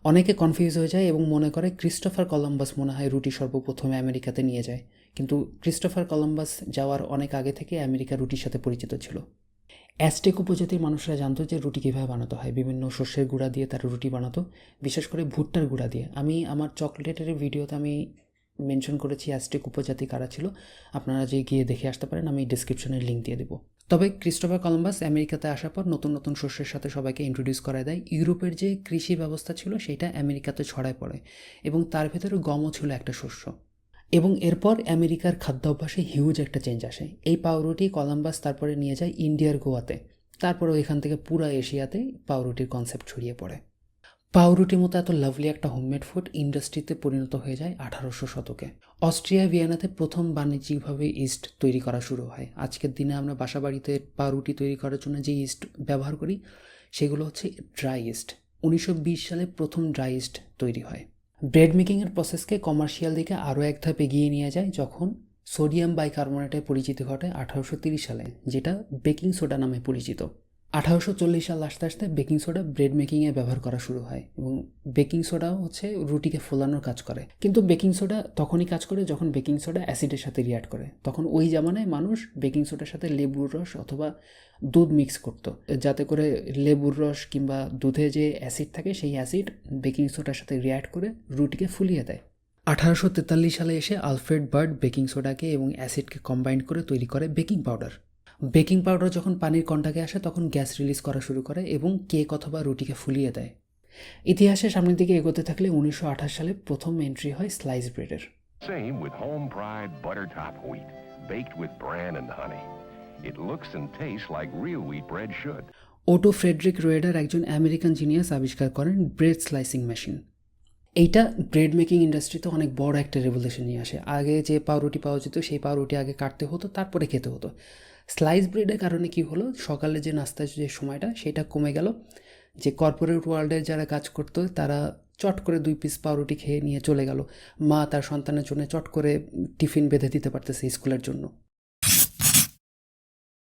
অনেকে কনফিউজ হয়ে যায় এবং মনে করে ক্রিস্টোফার কলম্বাস মনে হয় রুটি সর্বপ্রথমে আমেরিকাতে নিয়ে যায়, কিন্তু ক্রিস্টোফার কলম্বাস যাওয়ার অনেক আগে থেকে আমেরিকা রুটির সাথে পরিচিত ছিল। অ্যাজটেক উপজাতির মানুষরা জানতো যে রুটি কীভাবে বানাতে হয়, বিভিন্ন শস্যের গুঁড়া দিয়ে তারা রুটি বানাতো, বিশেষ করে ভুট্টার গুঁড়া দিয়ে। আমি আমার চকলেটের ভিডিওতে আমি মেনশন করেছি অ্যাজটেক উপজাতি কারা ছিল, আপনারা যে গিয়ে দেখে আসতে পারেন, আমি ডিসক্রিপশনের লিঙ্ক দিয়ে দেবো। তবে ক্রিস্টোফার কলম্বাস আমেরিকাতে আসার পর নতুন নতুন শস্যের সাথে সবাইকে ইন্ট্রোডিউস করায় দেয়। ইউরোপের যে কৃষি ব্যবস্থা ছিল সেটা আমেরিকাতে ছড়ায় পড়ে এবং তার ভেতরে গমও ছিল একটা শস্য। এবং এরপর আমেরিকার খাদ্যাভ্যাসে হিউজ একটা চেঞ্জ আসে। এই পাউরুটি কলম্বাস তারপরে নিয়ে যায় ইন্ডিয়ার গোয়াতে, তারপরে ওইখান থেকে পুরো এশিয়াতে পাউরুটির কনসেপ্ট ছড়িয়ে পড়ে। পাউরুটির মতো এত লাভলি একটা হোমমেড ফুড ইন্ডাস্ট্রিতে পরিণত হয়ে যায় 1800 শতকে। অস্ট্রিয়া ভিয়েনাতে প্রথম বাণিজ্যিকভাবে ইস্ট তৈরি করা শুরু হয়। আজকের দিনে আমরা বাসাবাড়িতে পাউরুটি তৈরি করার জন্য যে ইস্ট ব্যবহার করি সেগুলো হচ্ছে ড্রাই ইস্ট। 1920 সালে প্রথম ড্রাই ইস্ট তৈরি হয়। ব্রেড মেকিংয়ের প্রসেসকে কমার্শিয়াল দিকে আরও এক ধাপ এগিয়ে নিয়ে যায় যখন সোডিয়াম বাইকার্বনেটের পরিচিতি ঘটে 1830 সালে, যেটা বেকিং সোডা নামে পরিচিত। 1840 সাল আস্তে আস্তে বেকিং সোডা ব্রেড মেকিংয়ে ব্যবহার করা শুরু হয় এবং বেকিং সোডাও হচ্ছে রুটিকে ফোলানোর কাজ করে। কিন্তু বেকিং সোডা তখনই কাজ করে যখন বেকিং সোডা অ্যাসিডের সাথে রিয়াক্ট করে। তখন ওই জামানায় মানুষ বেকিং সোডার সাথে লেবুর রস অথবা দুধ মিক্স করতো, যাতে করে লেবুর রস কিংবা দুধে যে অ্যাসিড থাকে সেই অ্যাসিড বেকিং সোডার সাথে রিয়াক্ট করে রুটিকে ফুলিয়ে দেয়। 1843 সালে এসে আলফ্রেড বার্ড বেকিং সোডাকে এবং অ্যাসিডকে কম্বাইন করে তৈরি করে বেকিং পাউডার। বেকিং পাউডার যখন পানির কন্টাক্টে আসে তখন গ্যাস রিলিজ করা শুরু করে এবং কেক অথবা রুটিকে ফুলিয়ে দেয়। ইতিহাসে সামনের দিকে এগোতে থাকলে 1928 সালে প্রথম এন্ট্রি হয় slice ব্রেডের। Same with home pride butter top wheat, baked with bran and honey. It looks and tastes like real wheat bread should. Otto Frederick Rohwedder একজন আমেরিকান জিনিয়াস আবিষ্কার করেন ব্রেড স্লাইসিং মেশিন। এইটা bread making ইন্ডাস্ট্রিতে অনেক বড় একটা revolution নিয়ে আসে। আগে যে পাউরুটি পাওয়া যেত সেই পাউরুটি আগে কাটতে হতো, তারপরে খেতে হতো। স্লাইস ব্রেডের কারণে কি হলো, সকালে যে নাস্তার যে সময়টা সেটা কমে গেল। যে কর্পোরেট ওয়ার্ল্ডের যারা কাজ করতো তারা চট করে 2 পিস পাউরুটি খেয়ে নিয়ে চলে গেল। মা তার সন্তানের জন্য চট করে টিফিন বেঁধে দিতে পারতেছে স্কুলের জন্য।